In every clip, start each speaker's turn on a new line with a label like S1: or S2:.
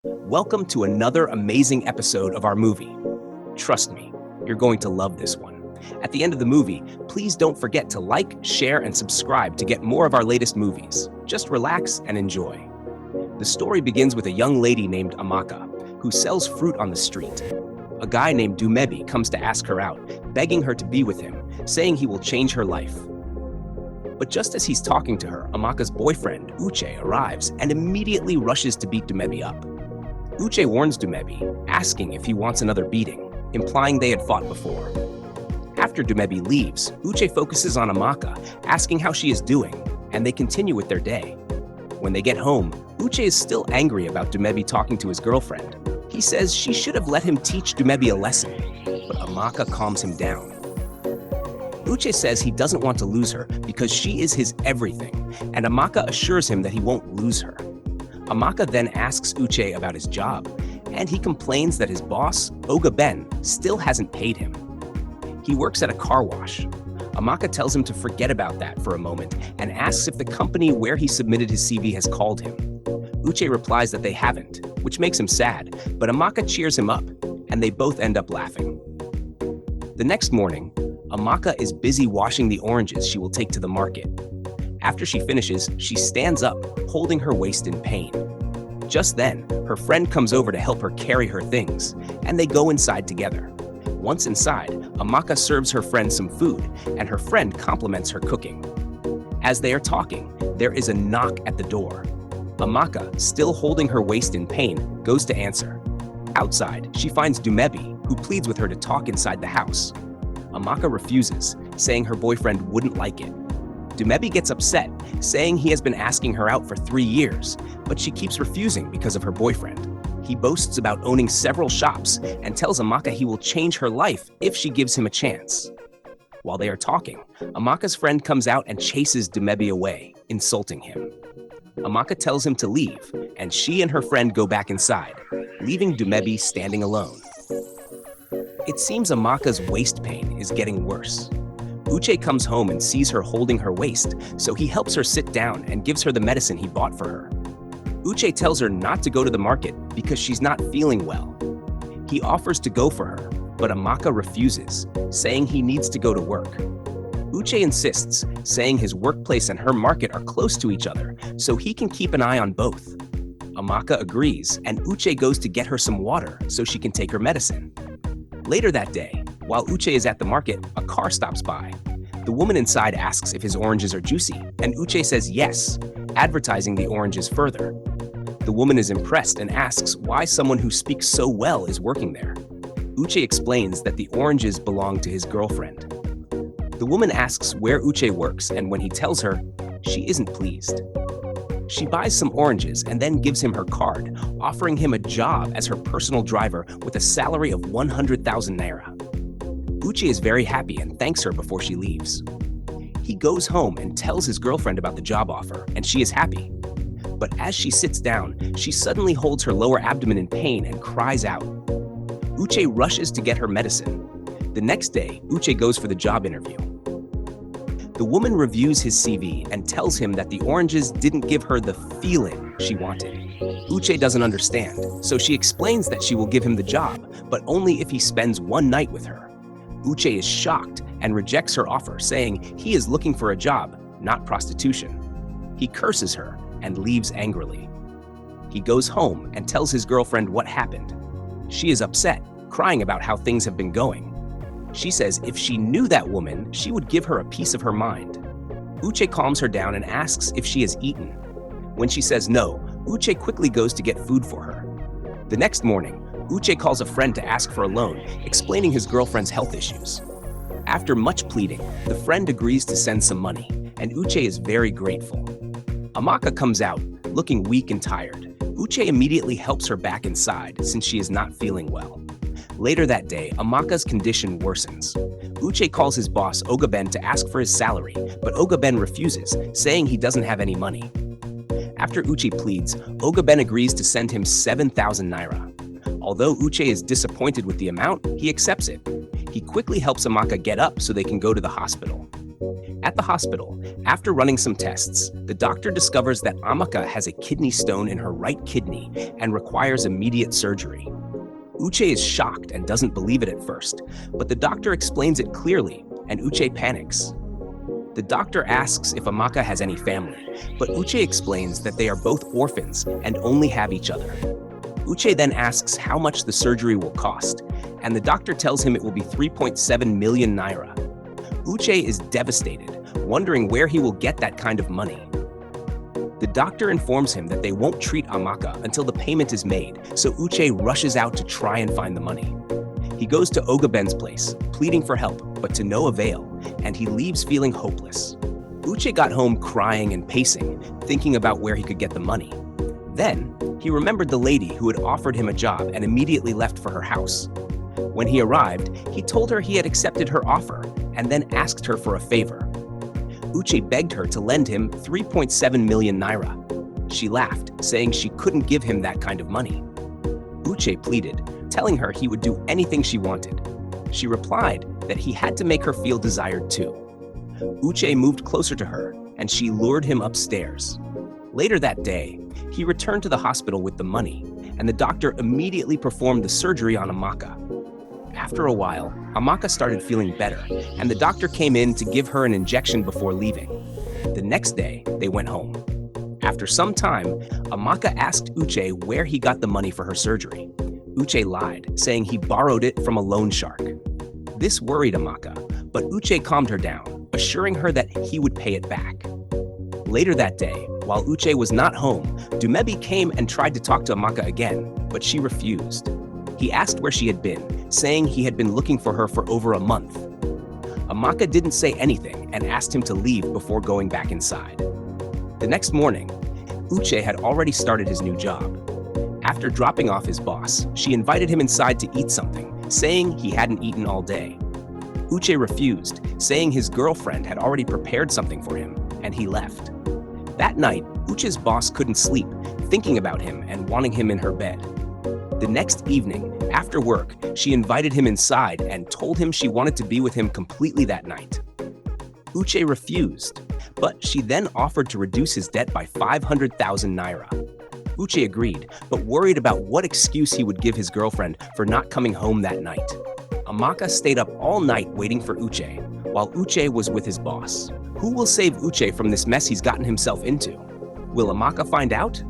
S1: Welcome to another amazing episode of our movie. Trust me, you're going to love this one. At the end of the movie, please don't forget to like, share, and subscribe to get more of our latest movies. Just relax and enjoy. The story begins with a young lady named Amaka, who sells fruit on the street. A guy named Dumebi comes to ask her out, begging her to be with him, saying he will change her life. But just as he's talking to her, Amaka's boyfriend, Uche, arrives and immediately rushes to beat Dumebi up. Uche warns Dumebi, asking if he wants another beating, implying they had fought before. After Dumebi leaves, Uche focuses on Amaka, asking how she is doing, and they continue with their day. When they get home, Uche is still angry about Dumebi talking to his girlfriend. He says she should have let him teach Dumebi a lesson, but Amaka calms him down. Uche says he doesn't want to lose her because she is his everything, and Amaka assures him that he won't lose her. Amaka then asks Uche about his job, and he complains that his boss, Oga Ben, still hasn't paid him. He works at a car wash. Amaka tells him to forget about that for a moment and asks if the company where he submitted his CV has called him. Uche replies that they haven't, which makes him sad, but Amaka cheers him up, and they both end up laughing. The next morning, Amaka is busy washing the oranges she will take to the market. After she finishes, she stands up, holding her waist in pain. Just then, her friend comes over to help her carry her things, and they go inside together. Once inside, Amaka serves her friend some food, and her friend compliments her cooking. As they are talking, there is a knock at the door. Amaka, still holding her waist in pain, goes to answer. Outside, she finds Dumebi, who pleads with her to talk inside the house. Amaka refuses, saying her boyfriend wouldn't like it. Dumebi gets upset, saying he has been asking her out for 3 years, but she keeps refusing because of her boyfriend. He boasts about owning several shops and tells Amaka he will change her life if she gives him a chance. While they are talking, Amaka's friend comes out and chases Dumebi away, insulting him. Amaka tells him to leave, and she and her friend go back inside, leaving Dumebi standing alone. It seems Amaka's waist pain is getting worse. Uche comes home and sees her holding her waist, so he helps her sit down and gives her the medicine he bought for her. Uche tells her not to go to the market because she's not feeling well. He offers to go for her, but Amaka refuses, saying he needs to go to work. Uche insists, saying his workplace and her market are close to each other, so he can keep an eye on both. Amaka agrees, and Uche goes to get her some water so she can take her medicine. Later that day, while Uche is at the market, a car stops by. The woman inside asks if his oranges are juicy, and Uche says yes, advertising the oranges further. The woman is impressed and asks why someone who speaks so well is working there. Uche explains that the oranges belong to his girlfriend. The woman asks where Uche works, and when he tells her, she isn't pleased. She buys some oranges and then gives him her card, offering him a job as her personal driver with a salary of 100,000 naira. Uche is very happy and thanks her before she leaves. He goes home and tells his girlfriend about the job offer, and she is happy. But as she sits down, she suddenly holds her lower abdomen in pain and cries out. Uche rushes to get her medicine. The next day, Uche goes for the job interview. The woman reviews his CV and tells him that the oranges didn't give her the feeling she wanted. Uche doesn't understand, so she explains that she will give him the job, but only if he spends one night with her. Uche is shocked and rejects her offer, saying he is looking for a job, not prostitution. He curses her and leaves angrily. He goes home and tells his girlfriend what happened. She is upset, crying about how things have been going. She says if she knew that woman, she would give her a piece of her mind. Uche calms her down and asks if she has eaten. When she says no, Uche quickly goes to get food for her. The next morning, Uche calls a friend to ask for a loan, explaining his girlfriend's health issues. After much pleading, the friend agrees to send some money, and Uche is very grateful. Amaka comes out, looking weak and tired. Uche immediately helps her back inside since she is not feeling well. Later that day, Amaka's condition worsens. Uche calls his boss, Oga Ben, to ask for his salary, but Oga Ben refuses, saying he doesn't have any money. After Uche pleads, Oga Ben agrees to send him 7,000 naira. Although Uche is disappointed with the amount, he accepts it. He quickly helps Amaka get up so they can go to the hospital. At the hospital, after running some tests, the doctor discovers that Amaka has a kidney stone in her right kidney and requires immediate surgery. Uche is shocked and doesn't believe it at first, but the doctor explains it clearly, and Uche panics. The doctor asks if Amaka has any family, but Uche explains that they are both orphans and only have each other. Uche then asks how much the surgery will cost, and the doctor tells him it will be 3.7 million naira. Uche is devastated, wondering where he will get that kind of money. The doctor informs him that they won't treat Amaka until the payment is made, so Uche rushes out to try and find the money. He goes to Ogaben's place, pleading for help, but to no avail, and he leaves feeling hopeless. Uche got home crying and pacing, thinking about where he could get the money. Then, he remembered the lady who had offered him a job and immediately left for her house. When he arrived, he told her he had accepted her offer and then asked her for a favor. Uche begged her to lend him 3.7 million naira. She laughed, saying she couldn't give him that kind of money. Uche pleaded, telling her he would do anything she wanted. She replied that he had to make her feel desired too. Uche moved closer to her, and she lured him upstairs. Later that day, he returned to the hospital with the money, and the doctor immediately performed the surgery on Amaka. After a while, Amaka started feeling better, and the doctor came in to give her an injection before leaving. The next day, they went home. After some time, Amaka asked Uche where he got the money for her surgery. Uche lied, saying he borrowed it from a loan shark. This worried Amaka, but Uche calmed her down, assuring her that he would pay it back. Later that day, while Uche was not home, Dumebi came and tried to talk to Amaka again, but she refused. He asked where she had been, saying he had been looking for her for over a month. Amaka didn't say anything and asked him to leave before going back inside. The next morning, Uche had already started his new job. After dropping off his boss, she invited him inside to eat something, saying he hadn't eaten all day. Uche refused, saying his girlfriend had already prepared something for him, and he left. That night, Uche's boss couldn't sleep, thinking about him and wanting him in her bed. The next evening, after work, she invited him inside and told him she wanted to be with him completely that night. Uche refused, but she then offered to reduce his debt by 500,000 naira. Uche agreed, but worried about what excuse he would give his girlfriend for not coming home that night. Amaka stayed up all night waiting for Uche, while Uche was with his boss. Who will save Uche from this mess he's gotten himself into? Will Amaka find out?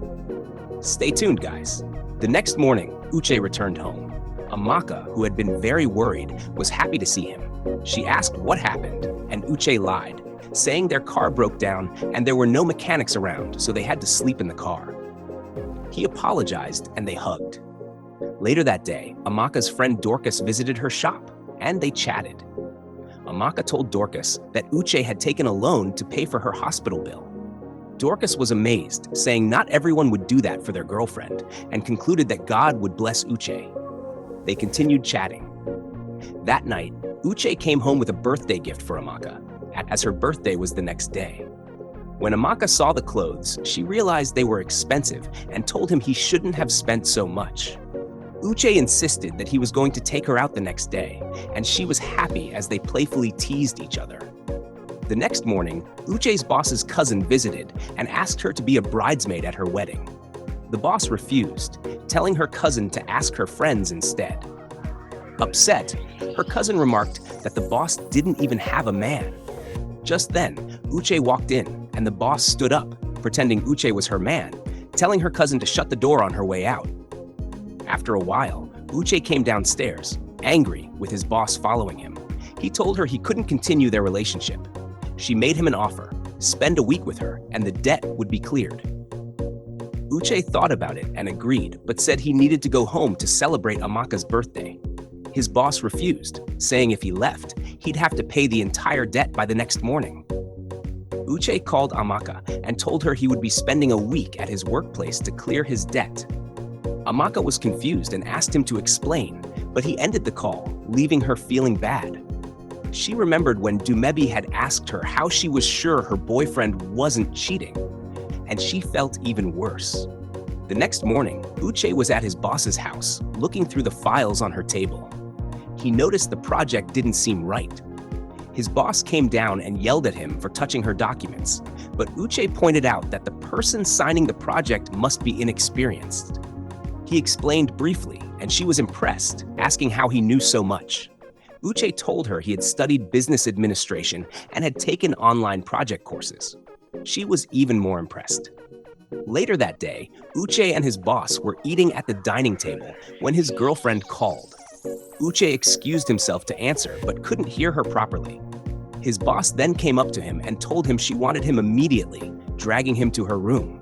S1: Stay tuned, guys. The next morning, Uche returned home. Amaka, who had been very worried, was happy to see him. She asked what happened, and Uche lied, saying their car broke down and there were no mechanics around, so they had to sleep in the car. He apologized and they hugged. Later that day, Amaka's friend Dorcas visited her shop, and they chatted. Amaka told Dorcas that Uche had taken a loan to pay for her hospital bill. Dorcas was amazed, saying not everyone would do that for their girlfriend, and concluded that God would bless Uche. They continued chatting. That night, Uche came home with a birthday gift for Amaka, as her birthday was the next day. When Amaka saw the clothes, she realized they were expensive and told him he shouldn't have spent so much. Uche insisted that he was going to take her out the next day, and she was happy as they playfully teased each other. The next morning, Uche's boss's cousin visited and asked her to be a bridesmaid at her wedding. The boss refused, telling her cousin to ask her friends instead. Upset, her cousin remarked that the boss didn't even have a man. Just then, Uche walked in, and the boss stood up, pretending Uche was her man, telling her cousin to shut the door on her way out. After a while, Uche came downstairs, angry with his boss following him. He told her he couldn't continue their relationship. She made him an offer, spend a week with her, and the debt would be cleared. Uche thought about it and agreed, but said he needed to go home to celebrate Amaka's birthday. His boss refused, saying if he left, he'd have to pay the entire debt by the next morning. Uche called Amaka and told her he would be spending a week at his workplace to clear his debt. Amaka was confused and asked him to explain, but he ended the call, leaving her feeling bad. She remembered when Dumebi had asked her how she was sure her boyfriend wasn't cheating, and she felt even worse. The next morning, Uche was at his boss's house, looking through the files on her table. He noticed the project didn't seem right. His boss came down and yelled at him for touching her documents, but Uche pointed out that the person signing the project must be inexperienced. He explained briefly, and she was impressed, asking how he knew so much. Uche told her he had studied business administration and had taken online project courses. She was even more impressed. Later that day, Uche and his boss were eating at the dining table when his girlfriend called. Uche excused himself to answer but couldn't hear her properly. His boss then came up to him and told him she wanted him immediately, dragging him to her room.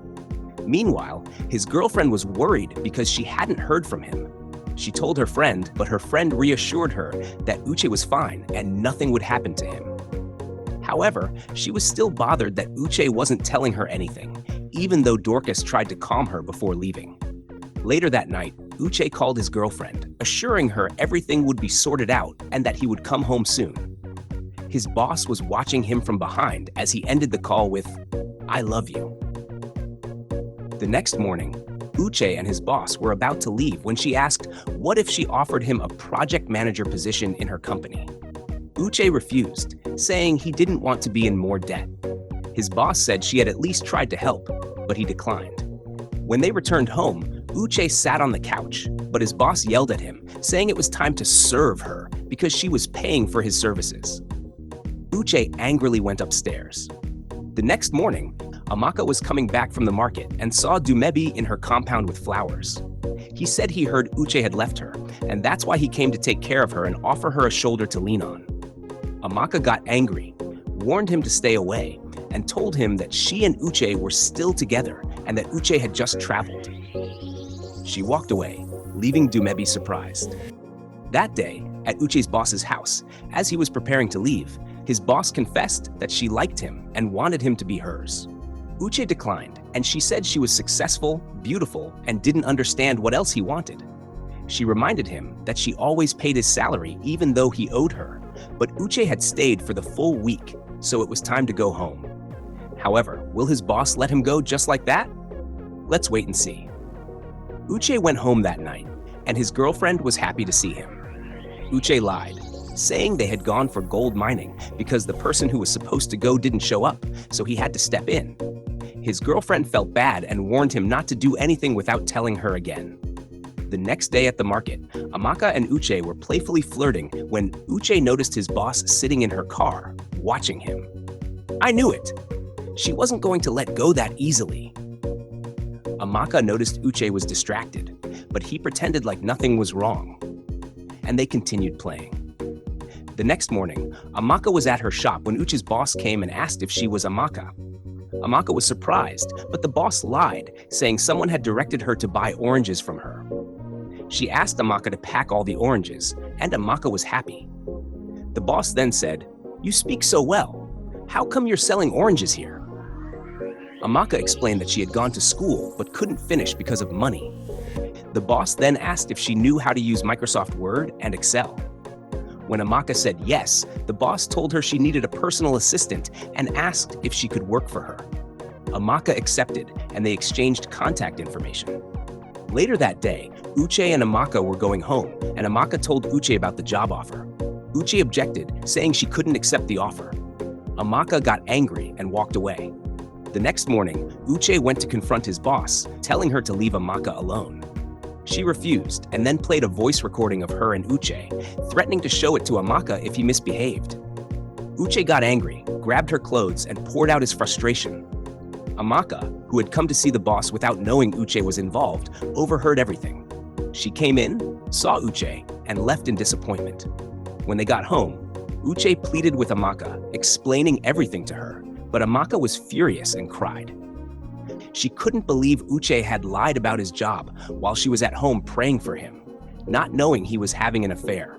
S1: Meanwhile, his girlfriend was worried because she hadn't heard from him. She told her friend, but her friend reassured her that Uche was fine and nothing would happen to him. However, she was still bothered that Uche wasn't telling her anything, even though Dorcas tried to calm her before leaving. Later that night, Uche called his girlfriend, assuring her everything would be sorted out and that he would come home soon. His boss was watching him from behind as he ended the call with, "I love you." The next morning, Uche and his boss were about to leave when she asked what if she offered him a project manager position in her company. Uche refused, saying he didn't want to be in more debt. His boss said she had at least tried to help, but he declined. When they returned home, Uche sat on the couch, but his boss yelled at him, saying it was time to serve her because she was paying for his services. Uche angrily went upstairs. The next morning, Amaka was coming back from the market and saw Dumebi in her compound with flowers. He said he heard Uche had left her, and that's why he came to take care of her and offer her a shoulder to lean on. Amaka got angry, warned him to stay away, and told him that she and Uche were still together and that Uche had just traveled. She walked away, leaving Dumebi surprised. That day, at Uche's boss's house, as he was preparing to leave, his boss confessed that she liked him and wanted him to be hers. Uche declined, and she said she was successful, beautiful, and didn't understand what else he wanted. She reminded him that she always paid his salary even though he owed her, but Uche had stayed for the full week, so it was time to go home. However, will his boss let him go just like that? Let's wait and see. Uche went home that night, and his girlfriend was happy to see him. Uche lied, saying they had gone for gold mining because the person who was supposed to go didn't show up, so he had to step in. His girlfriend felt bad and warned him not to do anything without telling her again. The next day at the market, Amaka and Uche were playfully flirting when Uche noticed his boss sitting in her car, watching him. I knew it. She wasn't going to let go that easily. Amaka noticed Uche was distracted, but he pretended like nothing was wrong. And they continued playing. The next morning, Amaka was at her shop when Uche's boss came and asked if she was Amaka. Amaka was surprised, but the boss lied, saying someone had directed her to buy oranges from her. She asked Amaka to pack all the oranges, and Amaka was happy. The boss then said, "You speak so well. How come you're selling oranges here?" Amaka explained that she had gone to school but couldn't finish because of money. The boss then asked if she knew how to use Microsoft Word and Excel. When Amaka said yes, the boss told her she needed a personal assistant and asked if she could work for her. Amaka accepted, and they exchanged contact information. Later that day, Uche and Amaka were going home, and Amaka told Uche about the job offer. Uche objected, saying she couldn't accept the offer. Amaka got angry and walked away. The next morning, Uche went to confront his boss, telling her to leave Amaka alone. She refused and then played a voice recording of her and Uche, threatening to show it to Amaka if he misbehaved. Uche got angry, grabbed her clothes, and poured out his frustration. Amaka, who had come to see the boss without knowing Uche was involved, overheard everything. She came in, saw Uche, and left in disappointment. When they got home, Uche pleaded with Amaka, explaining everything to her, but Amaka was furious and cried. She couldn't believe Uche had lied about his job while she was at home praying for him, not knowing he was having an affair.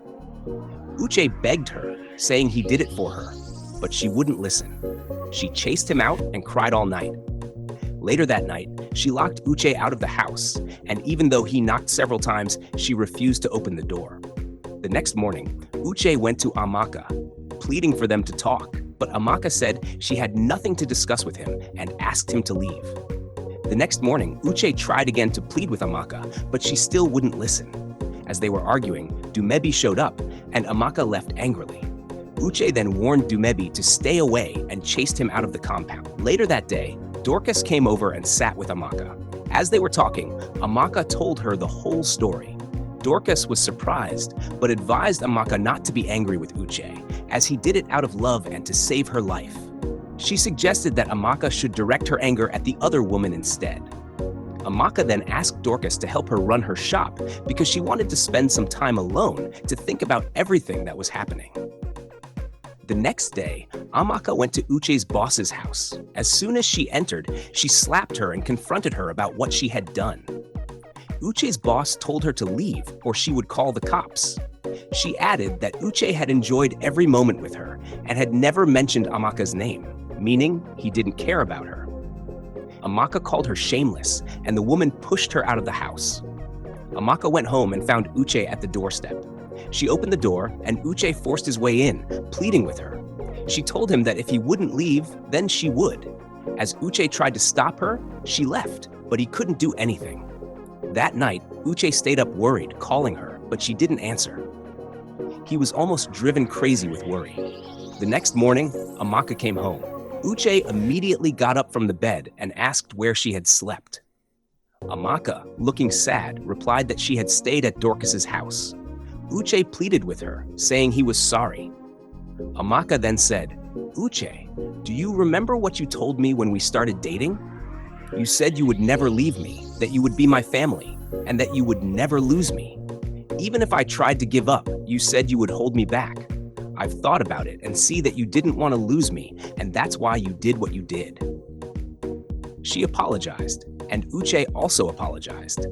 S1: Uche begged her, saying he did it for her, but she wouldn't listen. She chased him out and cried all night. Later that night, she locked Uche out of the house, and even though he knocked several times, she refused to open the door. The next morning, Uche went to Amaka, pleading for them to talk, but Amaka said she had nothing to discuss with him and asked him to leave. The next morning, Uche tried again to plead with Amaka, but she still wouldn't listen. As they were arguing, Dumebi showed up, and Amaka left angrily. Uche then warned Dumebi to stay away and chased him out of the compound. Later that day, Dorcas came over and sat with Amaka. As they were talking, Amaka told her the whole story. Dorcas was surprised, but advised Amaka not to be angry with Uche, as he did it out of love and to save her life. She suggested that Amaka should direct her anger at the other woman instead. Amaka then asked Dorcas to help her run her shop because she wanted to spend some time alone to think about everything that was happening. The next day, Amaka went to Uche's boss's house. As soon as she entered, she slapped her and confronted her about what she had done. Uche's boss told her to leave or she would call the cops. She added that Uche had enjoyed every moment with her and had never mentioned Amaka's name, meaning he didn't care about her. Amaka called her shameless, and the woman pushed her out of the house. Amaka went home and found Uche at the doorstep. She opened the door, and Uche forced his way in, pleading with her. She told him that if he wouldn't leave, then she would. As Uche tried to stop her, she left, but he couldn't do anything. That night, Uche stayed up worried, calling her, but she didn't answer. He was almost driven crazy with worry. The next morning, Amaka came home. Uche immediately got up from the bed and asked where she had slept. Amaka, looking sad, replied that she had stayed at Dorcas's house. Uche pleaded with her, saying he was sorry. Amaka then said, "Uche, do you remember what you told me when we started dating? You said you would never leave me, that you would be my family, and that you would never lose me. Even if I tried to give up, you said you would hold me back. I've thought about it and see that you didn't want to lose me, and that's why you did what you did." She apologized, and Uche also apologized.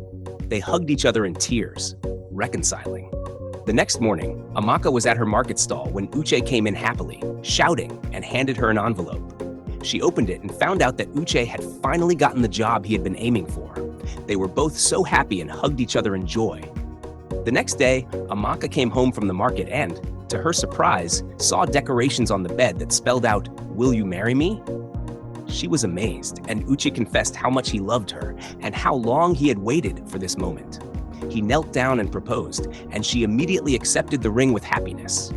S1: They hugged each other in tears, reconciling. The next morning, Amaka was at her market stall when Uche came in happily, shouting, and handed her an envelope. She opened it and found out that Uche had finally gotten the job he had been aiming for. They were both so happy and hugged each other in joy. The next day, Amaka came home from the market and, to her surprise, saw decorations on the bed that spelled out, "Will you marry me?" She was amazed, and Uche confessed how much he loved her and how long he had waited for this moment. He knelt down and proposed, and she immediately accepted the ring with happiness.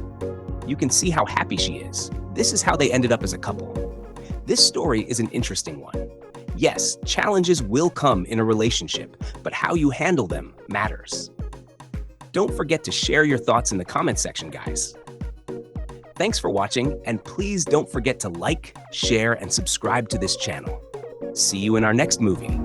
S1: You can see how happy she is. This is how they ended up as a couple. This story is an interesting one. Yes, challenges will come in a relationship, but how you handle them matters. Don't forget to share your thoughts in the comment section, guys. Thanks for watching, and please don't forget to like, share, and subscribe to this channel. See you in our next movie.